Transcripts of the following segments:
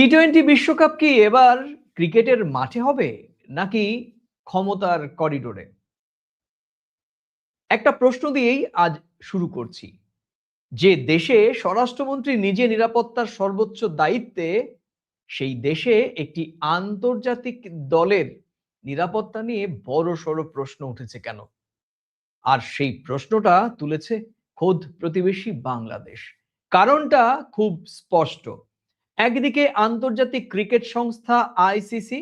টি-20 বিশ্বকাপ কি এবার ক্রিকেটের মাঠে হবে নাকি ক্ষমতার করিডোরে? একটা প্রশ্ন দিয়েই আজ শুরু করছি। যে দেশে স্বরাষ্ট্রমন্ত্রী নিজে নিরাপত্তার সর্বোচ্চ দায়িত্বে, সেই দেশে একটি আন্তর্জাতিক দলের নিরাপত্তা নিয়ে বড়সড় প্রশ্ন উঠেছে কেন? আর সেই প্রশ্নটা তুলেছে খোদ প্রতিবেশী বাংলাদেশ। কারণটা খুব স্পষ্ট। একদিকে আন্তর্জাতিক ক্রিকেট সংস্থা আইসিসি,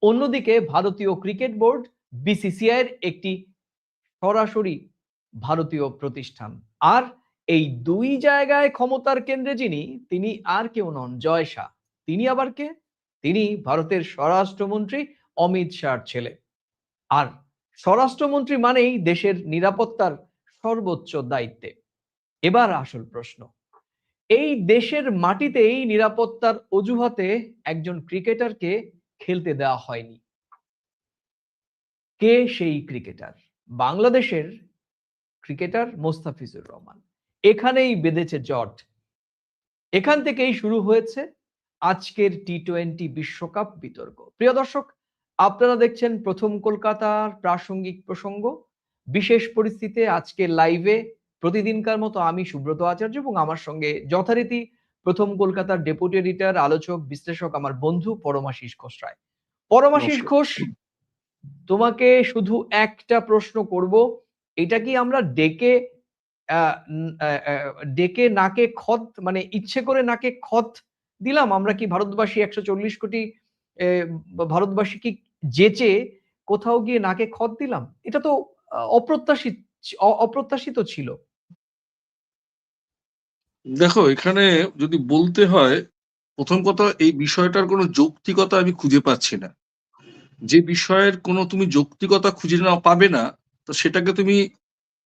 অন্যদিকে ভারতীয় ক্রিকেট বোর্ড বিসিসিআই এর একটি সরাসরি ভারতীয় প্রতিষ্ঠান। আর এই দুই জায়গায় ক্ষমতার কেন্দ্রে যিনি, তিনি আর কেউ নন, জয় শাহ। তিনি আবার কে? তিনি ভারতের স্বরাষ্ট্রমন্ত্রী অমিত শাহর ছেলে। আর স্বরাষ্ট্রমন্ত্রী মানেই দেশের নিরাপত্তার সর্বোচ্চ দায়িত্বে। এবার আসল প্রশ্ন, এই দেশের মাটিতেই নিরাপত্তার অজুহাতে একজন ক্রিকেটারকে খেলতে দেওয়া হয়নি। কে সেই ক্রিকেটার? বাংলাদেশের ক্রিকেটার মোস্তাফিজুর রহমান। এখানেই বেঁধেছে জট। এখান থেকেই শুরু হয়েছে আজকের টি-20 বিশ্বকাপ বিতর্ক। প্রিয় দর্শক, আপনারা দেখছেন প্রথম কলকাতার প্রাসঙ্গিক প্রসঙ্গ। বিশেষ পরিস্থিতিতে আজকে লাইভে প্রতিদিনকার মতো আমি সুব্রত আচার্য এবং আমার সঙ্গে যথারীতি প্রথম কলকাতার ডেপুটি এডিটর, আলোচক, বিশ্লেষক, আমার বন্ধু পরমাশিস ঘোষ রায়। পরমাশিস ঘোষ, তোমাকে শুধু একটা প্রশ্ন করব। এটা কি আমরা ডেকে নাকে খত, মানে ইচ্ছে করে নাকে খত দিলাম? আমরা কি ভারতবাসী ১৪০ কোটি ভারতবাসী কি যেচে কোথাও গিয়ে নাকে খত দিলাম? এটা তো অপ্রত্যাশিত ছিল। দেখো, এখানে যদি বলতে হয়, প্রথম কথা, এই বিষয়টার কোনো যৌক্তিকতা আমি খুঁজে পাচ্ছি না। যে বিষয়ের কোনো তুমি যৌক্তিকতা খুঁজে না পাবে না, তো সেটাকে তুমি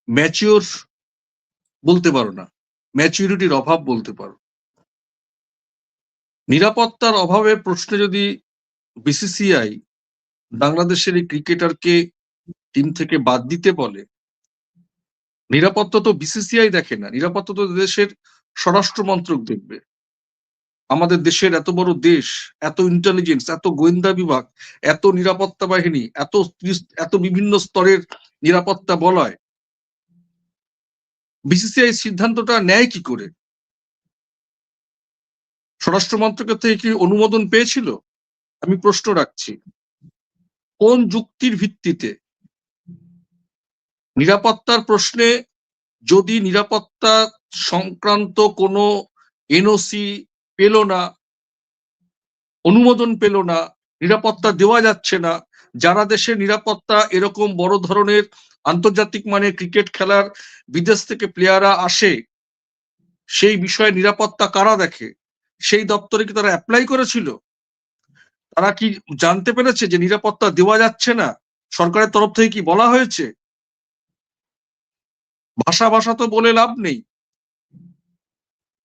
ম্যাচিওর বলতে পারো না, ম্যাচিউরিটির অভাব বলতে পারো। নিরাপত্তার অভাবের প্রশ্নে যদি বিসিসিআই বাংলাদেশের এই ক্রিকেটারকে টিম থেকে বাদ দিতে বলে, নিরাপত্তা তো বিসিসিআই দেখে না, নিরাপত্তা তো দেশের স্বরাষ্ট্র মন্ত্রক দেখবে। আমাদের দেশের এত বড় দেশ, এত ইন্টেলিজেন্স, এত গোয়েন্দা বিভাগ, এত নিরাপত্তা বাহিনী, এত বিভিন্ন স্তরের নিরাপত্তা বলয়, বিসিসিআই সিদ্ধান্তটা নেয় কি করে? স্বরাষ্ট্র মন্ত্রকের থেকে কি অনুমোদন পেয়েছিল? আমি প্রশ্ন রাখছি। কোন যুক্তির ভিত্তিতে? নিরাপত্তার প্রশ্নে যদি নিরাপত্তা সংক্রান্ত কোনো এনওসি পেল না, অনুমোদন পেল না, নিরাপত্তা দেওয়া যাচ্ছে না, যারা দেশের নিরাপত্তা এরকম বড় ধরনের আন্তর্জাতিক মানের ক্রিকেট খেলার বিদেশ থেকে প্লেয়াররা আসে, সেই বিষয়ে নিরাপত্তা কারা দেখে? সেই দপ্তরে কি তারা অ্যাপ্লাই করেছিল? তারা কি জানতে পেরেছে যে নিরাপত্তা দেওয়া যাচ্ছে না? সরকারের তরফ থেকে কি বলা হয়েছে? ভাষা তো বলে লাভ নেই।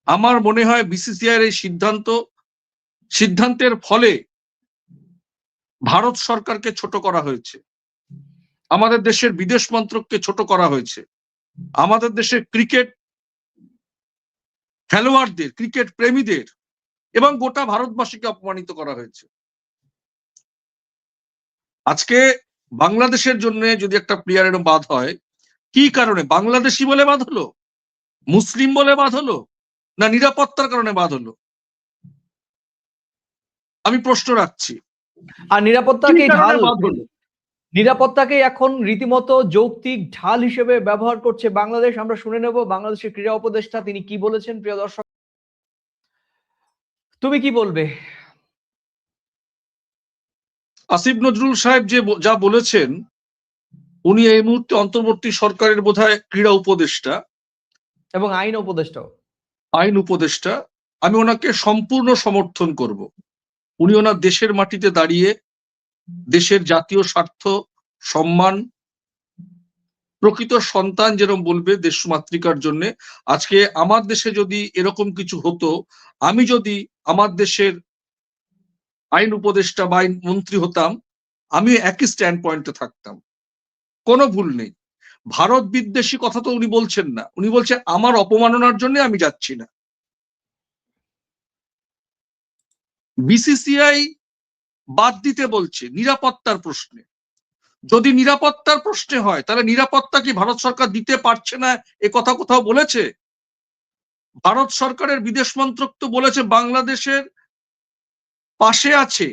আমার মনে হয় বিসিসিআই এর এই সিদ্ধান্তের ফলে ভারত সরকারকে ছোট করা হয়েছে, আমাদের দেশের বিদেশ মন্ত্রককে ছোট করা হয়েছে, আমাদের দেশের ক্রিকেট খেলোয়াড়দের, ক্রিকেট প্রেমীদের এবং গোটা ভারতবাসীকে অপমানিত করা হয়েছে। আজকে বাংলাদেশের জন্য যদি একটা প্লেয়ারের বাদ হয়, কি কারণে? বাংলাদেশি বলে বাদ হলো, মুসলিম বলে বাদ হলো, না নিরাপত্তার কারণে বাদ হলো? আমি প্রশ্ন রাখছি। আর নিরাপত্তাকে এখন রীতিমতো যৌক্তিক ঢাল হিসেবে ব্যবহার করছে বাংলাদেশ। আমরা শুনে নেব বাংলাদেশের ক্রীড়া উপদেষ্টা তিনি কি বলেছেন। প্রিয় দর্শক, তুমি কি বলবে? আসিফ নজরুল সাহেব যা বলেছেন, উনি এই মুহূর্তে অন্তর্বর্তী সরকারের বোধহয় ক্রীড়া উপদেষ্টা এবং আইন উপদেষ্টা। আমি ওনাকে সম্পূর্ণ সমর্থন করব। উনি ওনার দেশের মাটিতে দাঁড়িয়ে দেশের জাতীয় স্বার্থ, সম্মান, প্রকৃত সন্তান যেরকম বলবে দেশ মাতৃকার জন্য। আজকে আমার দেশে যদি এরকম কিছু হতো, আমি যদি আমার দেশের আইন উপদেষ্টা বা আইন মন্ত্রী হতাম, আমি একই স্ট্যান্ড পয়েন্টে থাকতাম, কোনো ভুল নেই। ভারত বিদ্বেষী কথা তো উনি বলছেন না, উনি বলছে আমার অপমাননার জন্য আমি যাচ্ছি না। বিসিসিআই বাদ দিতে বলছে নিরাপত্তার প্রশ্নে। যদি নিরাপত্তার প্রশ্নে হয় তাহলে নিরাপত্তা কি ভারত সরকার দিতে পারছে না এ কথা কোথাও বলেছে? ভারত সরকারের বিদেশ মন্ত্রক তো বলেছে বাংলাদেশের পাশে আছে,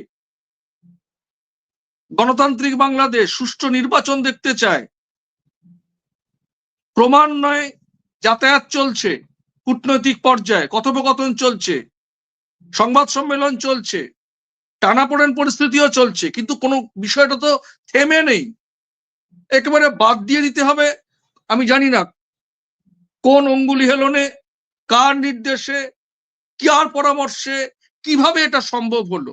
গণতান্ত্রিক বাংলাদেশ, সুষ্ঠু নির্বাচন দেখতে চায়। ক্রমান্বয়ে যাতায়াত চলছে, কূটনৈতিক পর্যায়ে কথোপকথন চলছে, সংবাদ সম্মেলন চলছে, টানাপোড়েন পরিস্থিতিও চলছে, কিন্তু কোনো বিষয়টা তো থেমে নেই। একেবারে বাদ দিয়ে দিতে হবে। আমি জানি না কোন অঙ্গুলি হেলনে, কার নির্দেশে, কার পরামর্শে, কিভাবে এটা সম্ভব হলো।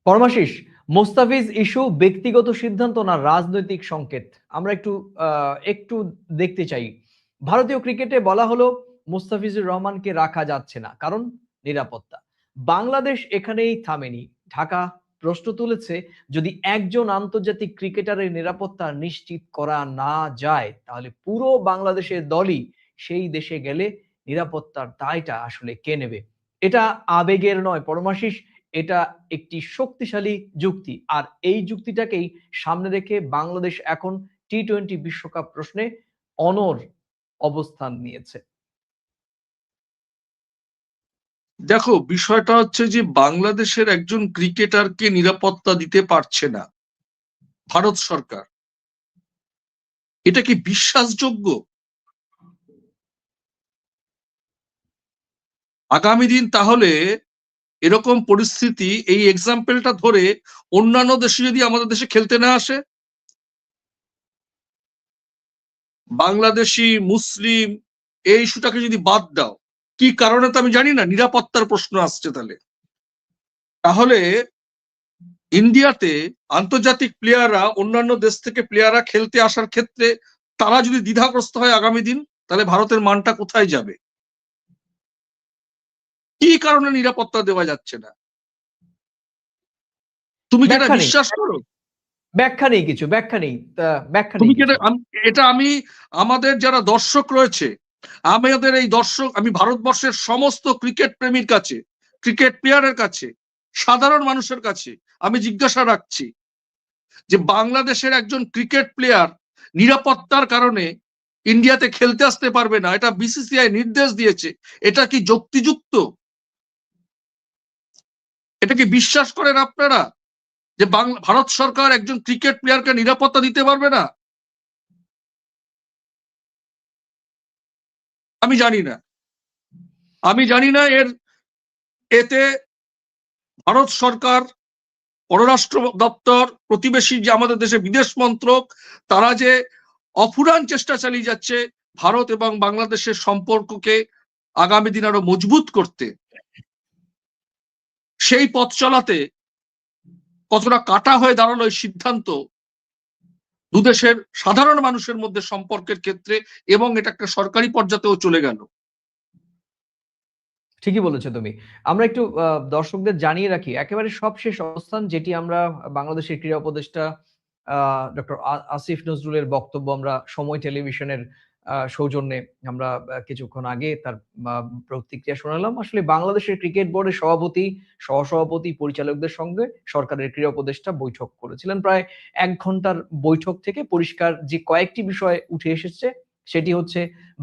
পরমাশিস, মোস্তাফিজ ইস্যু ব্যক্তিগত সিদ্ধান্ত না রাজনৈতিক সংকেত? আমরা একটু দেখতে চাই। ভারতীয় ক্রিকেটে বলা হলো মোস্তাফিজুর রহমানকে রাখা যাচ্ছে না, কারণ নিরাপত্তা। বাংলাদেশ এখানেই থামেনি। ঢাকা প্রশ্ন তুলেছে, যদি একজন আন্তর্জাতিক ক্রিকেটারের নিরাপত্তা নিশ্চিত করা না যায়, তাহলে পুরো বাংলাদেশের দলই সেই দেশে গেলে নিরাপত্তার দায়টা আসলে কে নেবে? এটা আবেগের নয় পরমাশিস, এটা একটি শক্তিশালী যুক্তি। আর এই যুক্তিটাকেই সামনে রেখে বাংলাদেশ এখন টি-20 বিশ্বকাপ প্রশ্নে অনড় অবস্থান নিয়েছে। দেখো, বিষয়টা হচ্ছে যে বাংলাদেশের একজন ক্রিকেটারকে নিরাপত্তা দিতে পারছে না ভারত সরকার। এটা কি বিশ্বাসযোগ্য? আগামী দিন তাহলে এরকম পরিস্থিতি, এই এক্সাম্পলটা ধরে অন্যান্য দেশে যদি আমাদের দেশে খেলতে না আসে, বাংলাদেশি মুসলিম এই ইস্যুটাকে যদি বাদ দাও, কি কারণে তো আমি জানি না, নিরাপত্তার প্রশ্ন আসছে, তাহলে ইন্ডিয়াতে আন্তর্জাতিক প্লেয়াররা, অন্যান্য দেশ থেকে প্লেয়াররা খেলতে আসার ক্ষেত্রে তারা যদি দ্বিধাগ্রস্ত হয় আগামী দিন, তাহলে ভারতের মানটা কোথায় যাবে? কি কারণে নিরাপত্তা দেওয়া যাচ্ছে না? তুমি কি এটা ব্যাখ্যা নেই, বিশ্বাস করো? ব্যাখ্যা নেই কিছু, ব্যাখ্যা নেই, ব্যাখ্যা তুমি নেই কি কিছু। এটা আমি আমাদের যারা দর্শক রয়েছে, আমাদের এই দর্শক, আমি ভারতবর্ষের সমস্ত ক্রিকেট প্রেমীর কাছে, ক্রিকেট প্লেয়ারের কাছে, সাধারণ মানুষের কাছে আমি জিজ্ঞাসা রাখছি যে বাংলাদেশের একজন ক্রিকেট প্লেয়ার নিরাপত্তার কারণে ইন্ডিয়াতে খেলতে আসতে পারবে না, এটা বিসিসিআই নির্দেশ দিয়েছে, এটা কি যুক্তিযুক্ত? এটা কি বিশ্বাস করেন আপনারা যে ভারত সরকার একজন ক্রিকেট প্লেয়ারকে নিরাপত্তা দিতে পারবে না? আমি জানি না, আমি জানি না এতে ভারত সরকার, পররাষ্ট্র দপ্তর, প্রতিবেশী যে আমাদের দেশে বিদেশ মন্ত্রক, তারা যে অফুরান চেষ্টা চালিয়ে যাচ্ছে ভারত এবং বাংলাদেশের সম্পর্ককে আগামী দিন আরো মজবুত করতে, সেই পথ চলাতে কতটা কাটা হয়ে দাঁড়ালো এই সিদ্ধান্ত দুদেশের সাধারণ মানুষের মধ্যে সম্পর্কের ক্ষেত্রে, এবং এটা একটা সরকারি পর্যায়েও চলে গেল। ঠিকই বলেছো তুমি। আমরা একটু দর্শকদের জানিয়ে রাখি একেবারে সবশেষ অবস্থান, যেটি আমরা বাংলাদেশের ক্রীড়া উপদেষ্টা ডক্টর আসিফ নজরুলের বক্তব্য আমরা সময় টেলিভিশনের সৌজন্যে আমরা কিছুক্ষণ আগে তার প্রতিক্রিয়া শোনালাম। আসলে বাংলাদেশের ক্রিকেট বোর্ডের সভাপতি, সহসভাপতি, পরিচালকদের সঙ্গে সরকারের ক্রীড়া উপদেষ্টা বৈঠক করেছিলেন। প্রায় ১ ঘন্টার বৈঠক থেকে পরিষ্কার যে কয়েকটি বিষয় উঠে এসেছে, সেটি হচ্ছে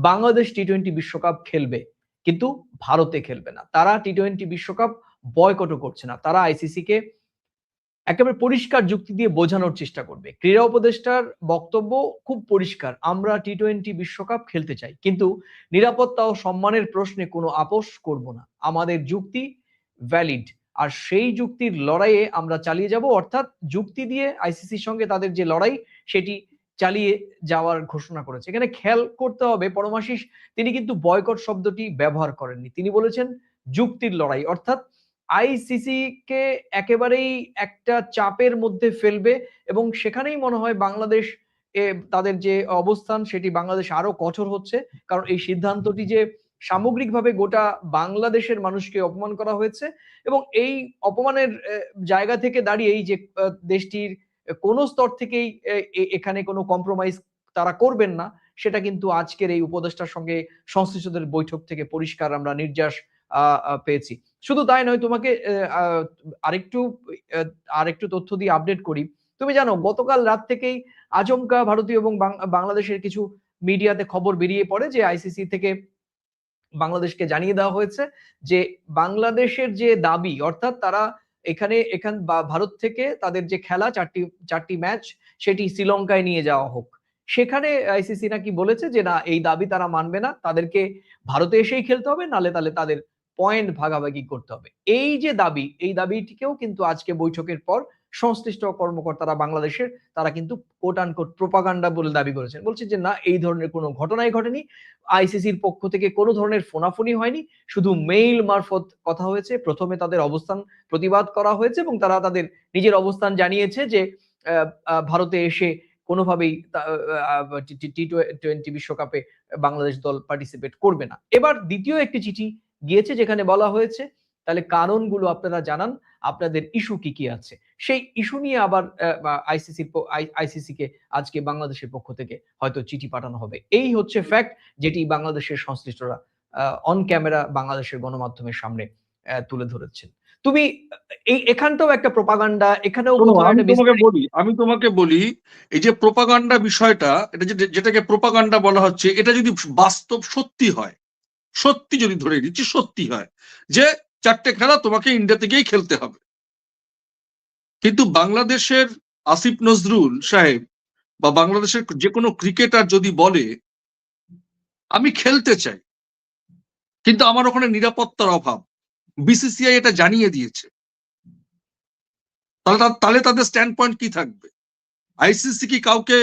বাংলাদেশ টি-20 বিশ্বকাপ খেলবে, কিন্তু ভারতে খেলবে না। তারা টি-20 বিশ্বকাপ বয়কটও করছে না। তারা আইসিসি কে একেবারে পরিষ্কার যুক্তি দিয়ে বোঝানোর চেষ্টা করবে। ক্রীড়া উপদেষ্টার বক্তব্য খুব পরিষ্কার। আমরা টি-20 বিশ্বকাপ খেলতে চাই, কিন্তু নিরাপত্তা ও সম্মানের প্রশ্নে কোনো আপোস করব না। আমাদের যুক্তি ভ্যালিড। আর সেই যুক্তির লড়াইয়ে আমরা চালিয়ে যাব, অর্থাৎ যুক্তি দিয়ে আইসিসির সঙ্গে তাদের যে লড়াই, সেটি চালিয়ে যাওয়ার ঘোষণা করেছে। এখানে খেয়াল করতে হবে পরমাশিস, তিনি কিন্তু বয়কট শব্দটি ব্যবহার করেননি। তিনি বলেছেন যুক্তির লড়াই, অর্থাৎ আইসিসি কে একেবারেই একটা চাপের মধ্যে ফেলবে, এবং সেখানেই মনে হয় বাংলাদেশ তাদের যে অবস্থান, সেটি বাংলাদেশ আরো কঠোর হচ্ছে। কারণ এই সিদ্ধান্তটি যে সামগ্রিকভাবে গোটা বাংলাদেশের মানুষকে অপমান করা হয়েছে, এবং এই অপমানের জায়গা থেকে দাঁড়িয়ে এই যে দেশটির কোনো স্তর থেকেই এখানে কোনো কম্প্রোমাইজ তারা করবেন না, সেটা কিন্তু আজকের এই উপদেষ্টার সঙ্গে সংশ্লিষ্টদের বৈঠক থেকে পরিষ্কার আমরা নির্যাস পেয়েছি। শুধু তাই নয়, তোমাকে আরেকটু আরেকটু তথ্য দিয়ে আপডেট করি। তুমি জানো গতকাল রাত থেকেই আচমকা ভারতীয় এবং বাংলাদেশের কিছু মিডিয়াতে খবর বেরিয়ে পড়ে যে আইসিসি থেকে বাংলাদেশকে জানিয়ে দেওয়া হয়েছে যে বাংলাদেশের যে দাবি, অর্থাৎ তারা ভারত থেকে তাদের যে খেলা চারটি ম্যাচ সেটি শ্রীলঙ্কায় নিয়ে যাওয়া হোক। সেখানে আইসিসি নাকি বলেছে যে না, এই দাবি তারা মানবে না, তাদেরকে ভারতে এসেই খেলতে হবে, নালে তাহলে তাদের পয়েন্ট ভাগাভাগি করতে হবে। এই যে দাবি, এই দাবিটিকেও কিন্তু আজকে বৈঠকের পর সংশ্লিষ্ট কর্মকর্তারা বাংলাদেশের তারা কিন্তু কোট আনকোট প্রোপাগান্ডা বলে দাবি করেছেন। বলছে যে না, এই ধরনের কোনো ঘটনাই ঘটেনি, আইসিসির পক্ষ থেকে কোনো ধরনের ফোনাফুনি হয়নি, শুধু মেইল মারফত কথা হয়েছে। প্রথমে তাদের অবস্থান প্রতিবাদ করা হয়েছে এবং তারা তাদের নিজের অবস্থান জানিয়েছে যে ভারতে এসে কোনোভাবেই টি-20 বিশ্বকাপে বাংলাদেশ দল পার্টিসিপেট করবে না। এবার দ্বিতীয় একটি চিঠি গিয়েছে যেখানে বলা হয়েছে তাহলে কারণগুলো আপনারা জানান, আপনাদের ইস্যু কি কি আছে। সেই ইস্যু নিয়ে আবার আইসিসি কে আজকে বাংলাদেশের পক্ষ থেকে হয়তো চিঠি পাঠানো হবে। এই হচ্ছে ফ্যাক্ট, যেটি বাংলাদেশের সংশ্লিষ্টরা অন ক্যামেরা বাংলাদেশের গণমাধ্যমের সামনে তুলে ধরেছেন। তুমি এখানটাও একটা প্রোপাগান্ডা, এখানেও আমি তোমাকে বলি এই যে প্রোপাগান্ডা বিষয়টা, এটা যেটাকে প্রোপাগান্ডা বলা হচ্ছে, এটা যদি বাস্তব সত্যি হয়, সত্যি যদি ধরে নিচ্ছি সত্যি হয় যে 4টে খেলা তোমাকে ইন্ডিয়াতে গিয়েই খেলতে হবে, কিন্তু বাংলাদেশের আসিফ নজরুল সাহেব বা বাংলাদেশের যে কোনো ক্রিকেটার যদি বলে আমি খেলতে চাই কিন্তু আমার ওখানে নিরাপত্তার অভাব, বিসিসিআই এটা জানিয়ে দিয়েছে, তাহলে তাদের স্ট্যান্ড পয়েন্ট কি থাকবে? আইসিসি কি কাউকে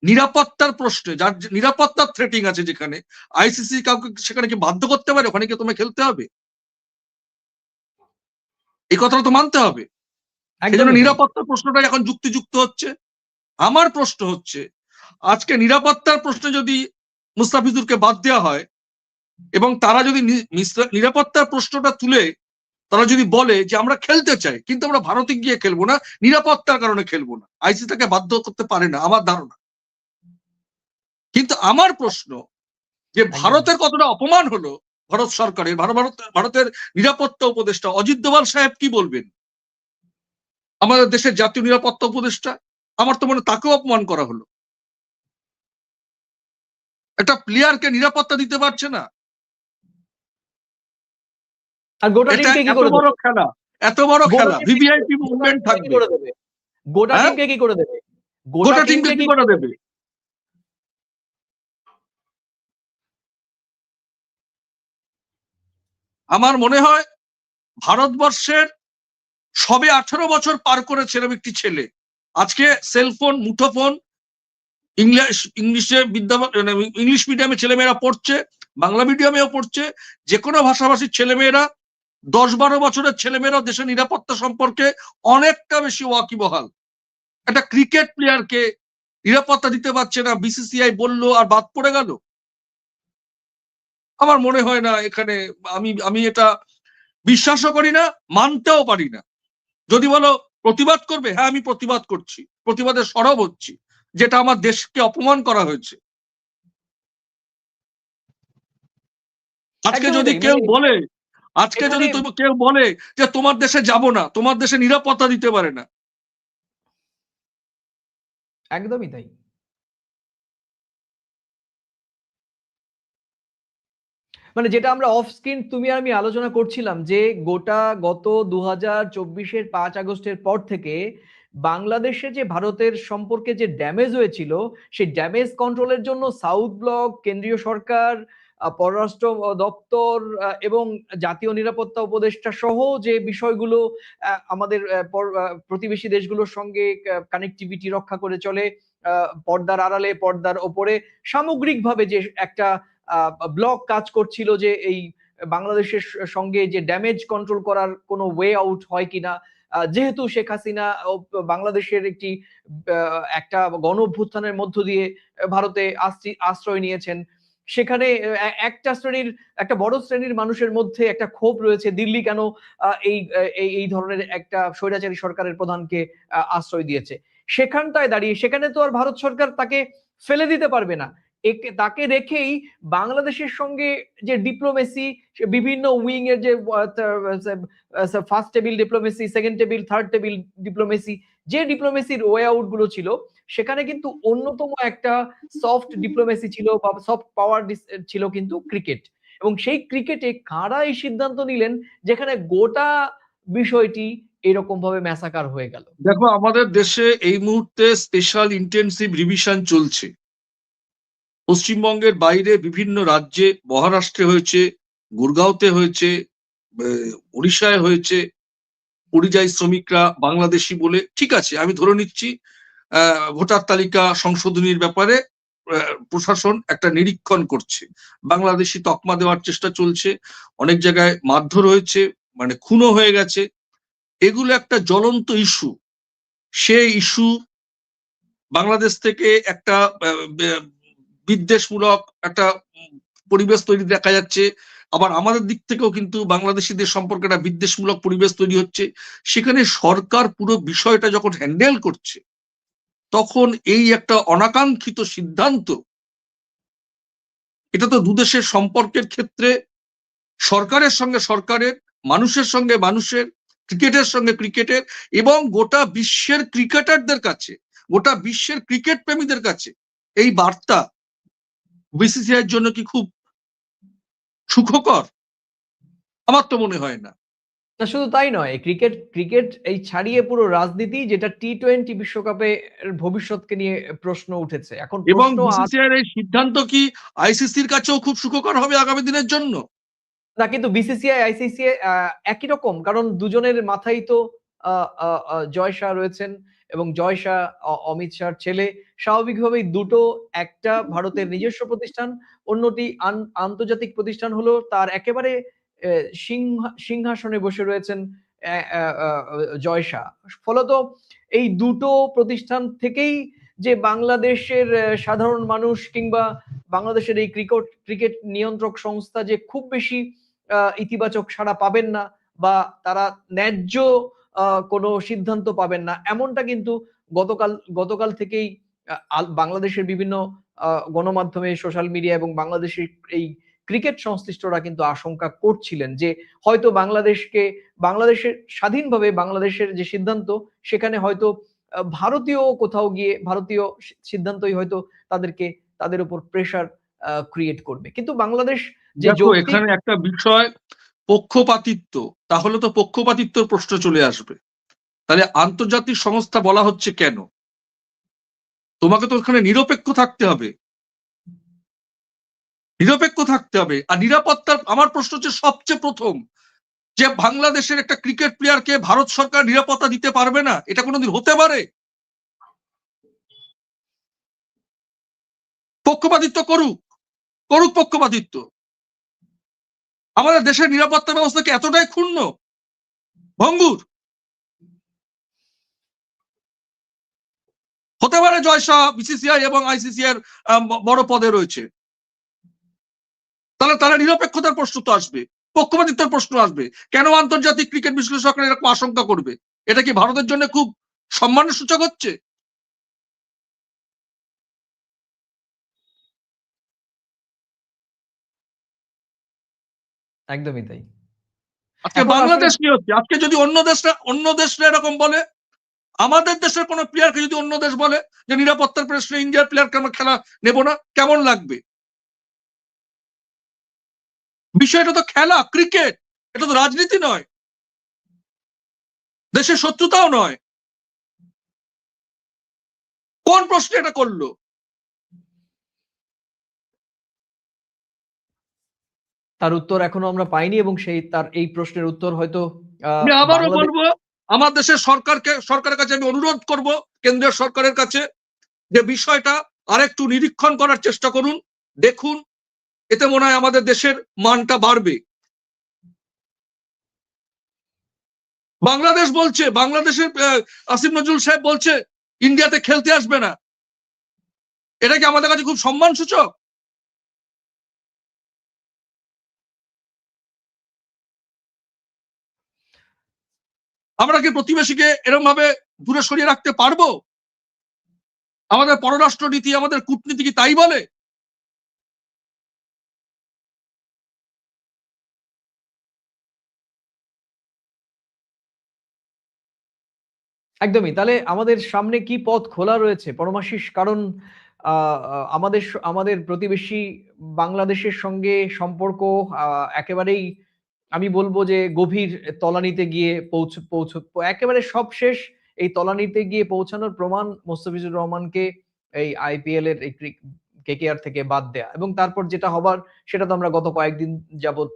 নিরাপত্তার প্রশ্নে, যার নিরাপত্তার থ্রেটিং আছে যেখানে, আইসিসি কাউকে সেখানে কি বাধ্য করতে পারে ওখানে কি তোমায় খেলতে হবে? এই কথাটা তো মানতে হবে। সেই জন্য নিরাপত্তার প্রশ্নটা এখন যুক্তিযুক্ত হচ্ছে। আমার প্রশ্ন হচ্ছে, আজকে নিরাপত্তার প্রশ্নে যদি মুস্তাফিজুরকে বাদ দেওয়া হয় এবং তারা যদি নিরাপত্তার প্রশ্নটা তুলে তারা যদি বলে যে আমরা খেলতে চাই কিন্তু আমরা ভারতে গিয়ে খেলবো না, নিরাপত্তার কারণে খেলবো না, আইসিসি তাকে বাধ্য করতে পারে না আমার ধারণা। কিন্তু আমার প্রশ্ন যে ভারতের কতটা অপমান হলো ভারত সরকারের, ভারতের নিরাপত্তা উপদেষ্টা অজিত দোভাল সাহেব কি বলবেন? আমাদের দেশের জাতীয় নিরাপত্তা উপদেষ্টা, আমার তো মনে তাকেও অপমান করা হলো। একটা প্লেয়ারকে নিরাপত্তা দিতে পারছে না, আর গোটা টিমকে কি করে বড় খেলা, এত বড় খেলা, ভিভিআইপি মুভমেন্ট থাকবে, গোটা টিমকে কি করে দেবে? গোটা টিমকে কি করে দেবে? আমার মনে হয় ভারতবর্ষের সবে 18 বছর পার করেছে এরকম একটি ছেলে আজকে সেলফোন, মুঠোফোন, ইংলিশে ইংলিশ মিডিয়ামে ছেলেমেয়েরা পড়ছে, বাংলা মিডিয়ামেও পড়ছে, যে কোনো ভাষাভাষীর ছেলেমেয়েরা, 10-12 বছরের ছেলেমেয়েরাও দেশের নিরাপত্তা সম্পর্কে অনেকটা বেশি ওয়াকিবহাল। একটা ক্রিকেট প্লেয়ারকে নিরাপত্তা দিতে পারছে না, বিসিসিআই বললো আর বাদ পড়ে গেল। আমার মনে হয় না এখানে, আমি এটা বিশ্বাসও করি না, মানতেও পারি না। যদি বলো প্রতিবাদ করবে, হ্যাঁ আমি প্রতিবাদ করছি, প্রতিবাদে সরব হচ্ছি, যেটা আমার দেশকে অপমান করা হয়েছে। আজকে যদি কেউ বলে, কেউ বলে যে তোমার দেশে যাব না, তোমার দেশে নিরাপত্তা দিতে পারে না, একদমই তাই। মানে যেটা আমরা অফ স্ক্রিন তুমি আর আমি আলোচনা করছিলাম যে গত 2024-এর 5 আগস্টের পর থেকে বাংলাদেশে যে ভারতের সম্পর্কে যে ড্যামেজ হয়েছিল, সেই ড্যামেজ কন্ট্রোলের জন্য সাউথ ব্লক, কেন্দ্রীয় সরকার, পররাষ্ট্র দপ্তর এবং জাতীয় নিরাপত্তা উপদেষ্টা সহ যে বিষয়গুলো আমাদের প্রতিবেশী দেশগুলোর সঙ্গে কানেক্টিভিটি রক্ষা করে চলে, পর্দার আড়ালে পর্দার ওপরে সামগ্রিকভাবে যে একটা ব্লক কাজ করছিল যে এই বাংলাদেশের সঙ্গে যে ড্যামেজ কন্ট্রোল করার কোনো ওয়ে আউট হয় কিনা। যেহেতু শেখ হাসিনা বাংলাদেশের একটা গণ অভ্যুত্থানের মধ্য দিয়ে ভারতে আশ্রয় নিয়েছেন, সেখানে একটা বড় শ্রেণীর মানুষের মধ্যে একটা ক্ষোভ রয়েছে, দিল্লি কেন এই ধরনের একটা স্বৈরাচারী সরকারের প্রধানকে আশ্রয় দিয়েছে। সেখানটায় দাঁড়িয়ে সেখানে তো আর ভারত সরকার তাকে ফেলে দিতে পারবে না। তাকে রেখেই বাংলাদেশের সঙ্গে যে ডিপ্লোমেসি, বিভিন্ন উইং এর যে first table diplomacy, second table, third table diplomacy, যে ডিপ্লোমেসির ওয়ে আউট গুলো ছিল, সেখানে কিন্তু অন্যতম একটা সফট ডিপ্লোমেসি ছিল বা সফট পাওয়ার ছিল কিন্তু ক্রিকেট। এবং সেই ক্রিকেটে কারা এই সিদ্ধান্ত নিলেন যেখানে গোটা বিষয়টি এরকম ভাবে ম্যাসাকার হয়ে গেল? দেখো, আমাদের দেশে এই মুহূর্তে স্পেশাল ইন্টেনসিভ রিভিশন চলছে। পশ্চিমবঙ্গের বাইরে বিভিন্ন রাজ্যে, মহারাষ্ট্রে হয়েছে, গুরগাঁওতে হয়েছে, উড়িষ্যায় হয়েছে। পরিযায়ী শ্রমিকরা বাংলাদেশি বলে, ঠিক আছে, আমি ধরে নিচ্ছি ভোটার তালিকা সংশোধনীর ব্যাপারে প্রশাসন একটা নিরীক্ষণ করছে, বাংলাদেশি তকমা দেওয়ার চেষ্টা চলছে, অনেক জায়গায় মারধর হয়েছে, মানে খুনও হয়ে গেছে। এগুলো একটা জ্বলন্ত ইস্যু। সেই ইস্যু বাংলাদেশ থেকে একটা বিদ্বেষমূলক একটা পরিবেশ তৈরি দেখা যাচ্ছে, আবার আমাদের দিক থেকেও কিন্তু বাংলাদেশিদের সম্পর্কে একটা বিদ্বেষমূলক পরিবেশ তৈরি হচ্ছে। সেখানে সরকার পুরো বিষয়টা যখন হ্যান্ডেল করছে, তখন এই একটা অনাকাঙ্ক্ষিত সিদ্ধান্ত, এটা তো দুদেশের সম্পর্কের ক্ষেত্রে সরকারের সঙ্গে সরকারের, মানুষের সঙ্গে মানুষের, ক্রিকেটের সঙ্গে ক্রিকেটের, এবং গোটা বিশ্বের ক্রিকেটারদের কাছে, গোটা বিশ্বের ক্রিকেট প্রেমীদের কাছে এই বার্তা বিসিসিআই এর জন্য কি খুব সুখকর? আমার তো মনে হয় না। না, শুধু তাই নয়, ক্রিকেট এই ছাড়িয়ে পুরো রাজনীতি, যেটা টি-20 বিশ্বকাপে ভবিষ্যৎকে নিয়ে প্রশ্ন উঠেছে। এখন এবং প্রশ্ন বিসিসিআই এর এই সিদ্ধান্ত কি আইসিসির কাছেও খুব সুখকর হবে আগামী দিনের জন্য? না, কিন্তু বিসিসিআই, আইসিসিআই একই রকম। কারণ দুজনের মাথায় তো আ আ আ জয় শাহ রয়েছেন এবং জয় শাহ অমিত শাহর ছেলে। স্বাভাবিকভাবেই দুটো, একটা ভারতের নিজস্ব প্রতিষ্ঠান, অন্যটি আন্তর্জাতিক প্রতিষ্ঠান হলো তার একেবারে এ সিংহাসনে বসে রয়েছেন অ্যা অ্যা আ জয় শাহ। ফলত এই দুটো প্রতিষ্ঠান থেকেই যে বাংলাদেশের সাধারণ মানুষ কিংবা বাংলাদেশের এই ক্রিকেট নিয়ন্ত্রক সংস্থা যে খুব বেশি ইতিবাচক সাড়া পাবেন না বা তারা ন্যায্য কোনো সিদ্ধান্ত পাবেন না, এমনটা কিন্তু গতকাল থেকেই বাংলাদেশের বিভিন্ন গণমাধ্যমে, সোশ্যাল মিডিয়া এবং বাংলাদেশের এই ক্রিকেট সংশ্লিষ্টরা কিন্তু আশঙ্কা করছিলেন যে হয়তো বাংলাদেশের স্বাধীনভাবে বাংলাদেশের যে সিদ্ধান্ত, সেখানে হয়তো ভারতীয় কোথাও গিয়ে ভারতীয় সিদ্ধান্তই হয়তো তাদের উপর প্রেশার ক্রিয়েট করবে। কিন্তু বাংলাদেশ যে দেখো, যৌক্তিক এখানে একটা বিষয়, পক্ষপাতিত্ব। তাহলে তো পক্ষপাতিত্বর প্রশ্ন চলে আসবে। তাহলে আন্তর্জাতিক সংস্থা বলা হচ্ছে কেন? তোমাকে তো ওখানে নিরপেক্ষ থাকতে হবে, নিরপেক্ষ থাকতে হবে। আর নিরাপত্তার আমার প্রশ্ন হচ্ছে সবচেয়ে প্রথম, যে বাংলাদেশের একটা ক্রিকেট প্লেয়ারকে ভারত সরকার নিরাপত্তা দিতে পারবে না, এটা কোনোদিন হতে পারে? পক্ষপাতিত্ব করুক, করুক পক্ষপাতিত্ব। আমাদের দেশের নিরাপত্তা ব্যবস্থাকে এতটাই ক্ষুণ্ণ, ভঙ্গুর হতে পারে? জয় শাহ বিসিসিআই এবং আইসিসিআই এর বড় পদে রয়েছে, তাহলে তারা নিরপেক্ষতার প্রশ্ন তো আসবে, পক্ষপাতিত্বের প্রশ্ন আসবে। কেন আন্তর্জাতিক ক্রিকেট বিশ্লেষকরা এরকম আশঙ্কা করবে? এটা কি ভারতের জন্য খুব সম্মানের সূচক হচ্ছে? একদমই তাই। আজকে এখন আসলে বাংলাদেশ কি হচ্ছে? আজকে যদি অন্য দেশরা এরকম বলে, আমাদের দেশের কোন প্লেয়ারকে যদি অন্য দেশ বলে যে নিরাপত্তার প্রশ্নে ইন্ডিয়ার প্লেয়ারকে আমরা খেলা নেব না, কেমন লাগবে? বিষয়টা তো খেলা, ক্রিকেট, এটা তো রাজনীতি নয়, দেশের শত্রুতাও নয়। কোন প্রশ্নে এটা করলো? তার উত্তর এখনো আমরা পাইনি এবং তার এই প্রশ্নের উত্তর হয়তো আমি আবারও বাংলাদেশ। বলবো, আমার দেশের সরকারের কাছে আমি অনুরোধ করব, কেন্দ্রীয় সরকারের কাছে, যে বিষয়টা আরেকটু নিরীক্ষণ করার চেষ্টা করুন, দেখুন, এতে মনে হয় আমাদের দেশের মানটা বাড়বে। বাংলাদেশ বলছে, বাংলাদেশের আসিফ নজরুল সাহেব বলছে ইন্ডিয়াতে খেলতে আসবে না, এটা কি আমাদের কাছে খুব সম্মান সূচক? আমরা কি প্রতিবেশীকে এরকম ভাবে দূরে সরিয়ে রাখতে পারবো? আমাদের পররাষ্ট্র নীতি, আমাদের কূটনীতি কি তাই বলে? একদমই। তাহলে আমাদের সামনে কি পথ খোলা রয়েছে পরমাশিস? কারণ আ আ আমাদের প্রতিবেশী বাংলাদেশের সঙ্গে সম্পর্ক আ একেবারেই আমি বলব যে গভীর তলানিতে গিয়ে পৌঁছ পৌঁছ একেবারে সবশেষ এই তলানিতে গিয়ে পৌঁছানোর প্রমাণ মোস্তাফিজুর রহমানকে এই আইপিএল এর এই কেকেআর থেকে বাদ দেয়া এবং তারপর যেটা হবার সেটা তো আমরা গত কয়েকদিন যাবৎ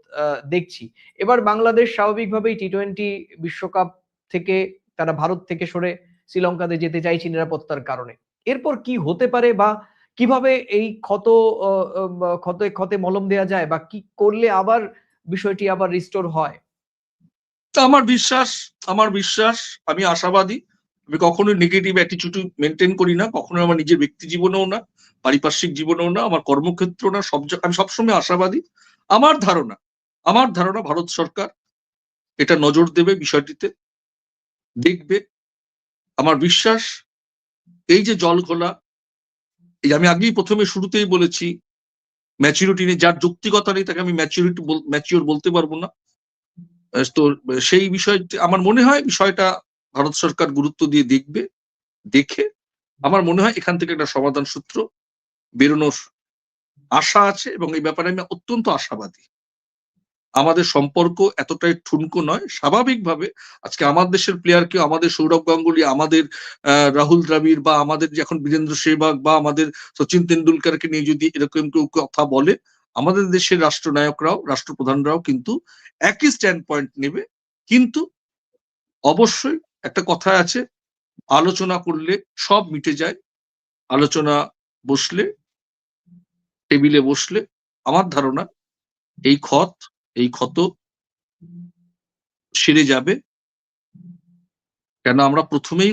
দেখছি। এবার বাংলাদেশ স্বাভাবিকভাবেই টি-টোয়েন্টি বিশ্বকাপ থেকে তারা ভারত থেকে সরে শ্রীলঙ্কাতে যেতে চাইছে নিরাপত্তার কারণে। এরপর কি হতে পারে বা কিভাবে এই ক্ষত অ অ বা ক্ষতে মলম দেয়া যায় বা কি করলে আবার বিষয়টি আবার রিস্টোর হয়? তা আমার বিশ্বাস আমি আশাবাদী। আমি কখনোই নেগেটিভ অ্যাটিটিউড মেইনটেইন করি না। কখনোই আমার নিজের ব্যক্তি জীবনেও না, পারিপার্শ্বিক জীবনেও না, আমার কর্মক্ষেত্রেও না, আমি সবসময় আশাবাদী। আমার ধারণা আমার ধারণা ভারত সরকার এটা নজর দেবে বিষয়টিতে, দেখবে। আমার বিশ্বাস এই যে জল ঘোলা, এই আমি আগেই ১ম এ শুরুতেই বলেছি ম্যাচুরিটি নেই, যার যৌক্তিকতা নেই তাকে আমি ম্যাচিউর বলতে পারব না। তো সেই বিষয়টি আমার মনে হয় বিষয়টা ভারত সরকার গুরুত্ব দিয়ে দেখবে। দেখে আমার মনে হয় এখান থেকে একটা সমাধান সূত্র বেরোনোর আশা আছে এবং এই ব্যাপারে আমি অত্যন্ত আশাবাদী। আমাদের সম্পর্ক এতটাই ঠুনকো নয়। স্বাভাবিকভাবে আজকে আমার দেশের প্লেয়ারকে আমাদের সৌরভ গাঙ্গুলী, আমাদের রাহুল দ্রাবিড় বা আমাদের যে এখন বীরেন্দ্র সেহবাগ বা আমাদের সচিন তেন্ডুলকারকে নিয়ে যদি এরকম কেউ কথা বলে, আমাদের দেশের রাষ্ট্রনায়করাও, রাষ্ট্রপ্রধানরাও কিন্তু একই স্ট্যান্ড পয়েন্ট নেবে। কিন্তু অবশ্যই একটা কথা আছে, আলোচনা করলে সব মিটে যায়। আলোচনা বসলে, টেবিলে বসলে আমার ধারণা এই এই ক্ষত সেরে যাবে। কেন আমরা প্রথমেই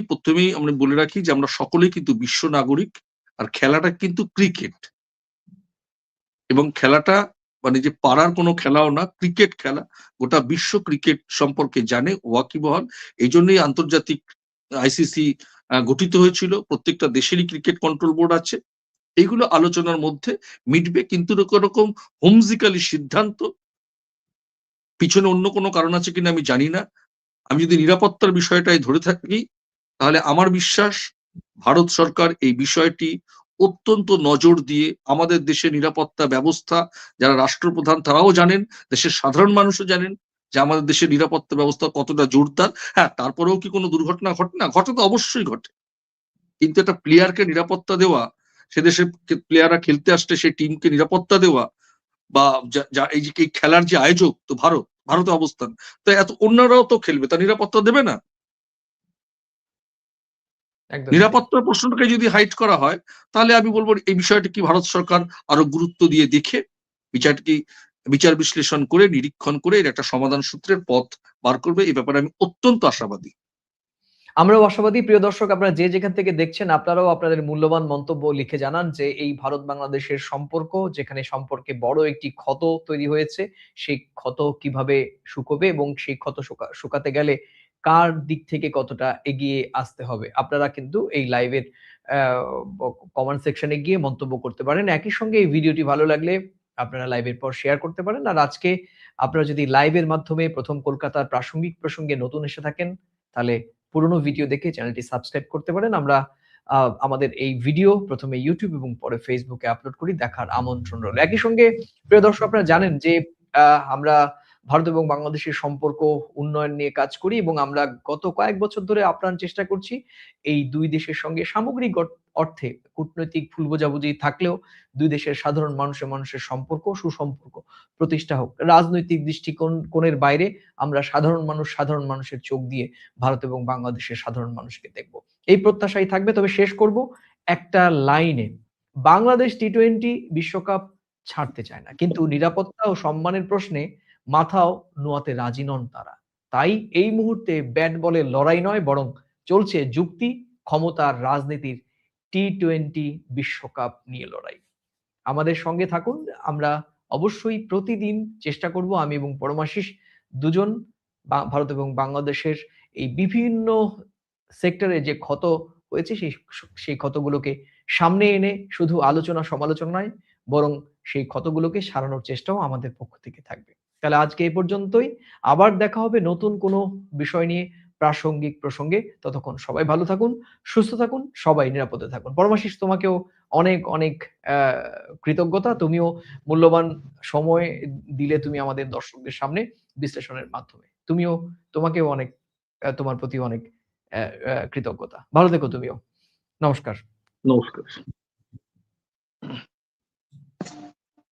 আমরা বলে রাখি যে আমরা সকলেই কিন্তু বিশ্ব নাগরিক। আর খেলাটা কিন্তু ক্রিকেট এবং খেলাটা মানে যে পাড়ার কোনো খেলাও না, ক্রিকেট খেলা। গোটা বিশ্ব ক্রিকেট সম্পর্কে জানে, ওয়াকিবহাল। এইজন্যই আন্তর্জাতিক আইসিসি গঠিত হয়েছিল। প্রত্যেকটা দেশেরই ক্রিকেট কন্ট্রোল বোর্ড আছে। এইগুলো আলোচনার মধ্যে মিটবে, কিন্তু কোনরকম হুমজিকালি সিদ্ধান্ত পিছনে অন্য কোনো কারণ আছে কিনা আমি জানি না। আমি যদি নিরাপত্তার বিষয়টাই ধরে থাকি, তাহলে আমার বিশ্বাস ভারত সরকার এই বিষয়টি অত্যন্ত নজর দিয়ে আমাদের দেশের নিরাপত্তা ব্যবস্থা, যারা রাষ্ট্রপ্রধান তারাও জানেন, দেশের সাধারণ মানুষও জানেন যে আমাদের দেশের নিরাপত্তা ব্যবস্থা কতটা জোরদার। হ্যাঁ, তারপরেও কি কোনো দুর্ঘটনা ঘটে না? ঘটে তো অবশ্যই ঘটে। কিন্তু একটা প্লেয়ারকে নিরাপত্তা দেওয়া, সে দেশের প্লেয়াররা খেলতে আসলে সেই টিমকে নিরাপত্তা দেওয়া বা এই যে এই খেলার যে আয়োজক তো ভারতে অবস্থান। তো এত অন্যরাও তো খেলবে, তা নিরাপত্তা দেবে না? একদমই তাই। নিরাপত্তার প্রশ্নটাকে যদি হাইড করা হয়, তাহলে আমি বলব এই বিষয়টি কি ভারত সরকার আরো গুরুত্ব দিয়ে দেখে বিচারটি বিচার বিশ্লেষণ করে নিরীক্ষণ করে এর একটা সমাধান সূত্রের পথ বার করবে। এ ব্যাপারে আমি অত্যন্ত আশাবাদী। আমরাও আশাবাদী। প্রিয় দর্শক, আপনারা যে যেখান থেকে দেখছেন আপনারাও আপনাদের মূল্যবান মন্তব্য লিখে জানান যে এই ভারত বাংলাদেশের সম্পর্ক, যেখানে সম্পর্কে বড় একটি ক্ষত তৈরি হয়েছে, সেই ক্ষত কিভাবে শুকোবে এবং সেই ক্ষত শুকাতে গেলে কার দিক থেকে কতটা এগিয়ে আসতে হবে। আপনারা কিন্তু এই লাইভের অ্যা ব কমেন্ট সেকশনে গিয়ে মন্তব্য করতে পারেন। একই সঙ্গে এই ভিডিওটি ভালো লাগলে আপনারা লাইভের পর শেয়ার করতে পারেন। আর আজকে আপনারা যদি লাইভের মাধ্যমে ১ম কলকাতার প্রাসঙ্গিক প্রসঙ্গে নতুন এসে থাকেন, তাহলে পুরোনো ভিডিও দেখে চ্যানেলটি সাবস্ক্রাইব করতে পারেন। আমরা আ আমাদের এই ভিডিও ১ম এ YouTube এবং পরে Facebook এ আপলোড করি। দেখার আমন্ত্রণ রইল। একই সঙ্গে প্রিয় দর্শক, আপনারা জানেন যে আ আমরা ভারত এবং বাংলাদেশের সম্পর্ক উন্নয়ন নিয়ে কাজ করি এবং আমরা গত কয়েক বছর ধরে আপ্রাণ চেষ্টা করছি এই ২ দেশের সঙ্গে সামগ্রিক অর্থে কূটনৈতিক ভুল বোঝাবুঝি থাকলেও ২ দেশের সাধারণ মানুষের সম্পর্ক সুসম্পর্ক প্রতিষ্ঠা হোক। রাজনৈতিক কোণের বাইরে আমরা সাধারণ মানুষের চোখ দিয়ে ভারত এবং বাংলাদেশের সাধারণ মানুষকে দেখব। এই প্রত্যাশাই থাকবে। তবে শেষ করব একটা লাইনে। বাংলাদেশ টি-টোয়েন্টি বিশ্বকাপ ছাড়তে চায় না। কিন্তু নিরাপত্তা ও সম্মানের প্রশ্নে মাথাও নোয়াতে রাজি নন তারা। তাই এই মুহূর্তে ব্যাট বলের লড়াই নয়, বরং চলছে যুক্তি, ক্ষমতা আর রাজনীতির টি-টোয়েন্টি বিশ্বকাপ নিয়ে লড়াই। আমাদের সঙ্গে থাকুন। আমরা অবশ্যই প্রতিদিন চেষ্টা করব, আমি এবং পরমাশিস দুজন ভারত এবং বাংলাদেশের এই বিভিন্ন সেক্টরে যে ক্ষত হয়েছে সেই ক্ষতগুলোকে সামনে এনে শুধু আলোচনা সমালোচনা নয়, বরং সেই ক্ষতগুলোকে সারানোর চেষ্টাও আমাদের পক্ষ থেকে থাকবে। তাহলে আজকে এ পর্যন্তই। আবার দেখা হবে নতুন কোনো বিষয় নিয়ে। প্রাসঙ্গিক প্রসঙ্গে। ততক্ষণ সবাই ভালো থাকুন, সুস্থ থাকুন, সবাই নিরাপদে থাকুন। পরমাশিস, তোমাকেও অনেক, অনেক কৃতজ্ঞতা। তুমিও মূল্যবান সময় দিলে তুমি আমাদের দর্শকদের সামনে বিশ্লেষণের মাধ্যমে। তোমাকেও অনেক তোমার প্রতি অনেক কৃতজ্ঞতা। ভালো থেকো তুমিও। নমস্কার। নমস্কার।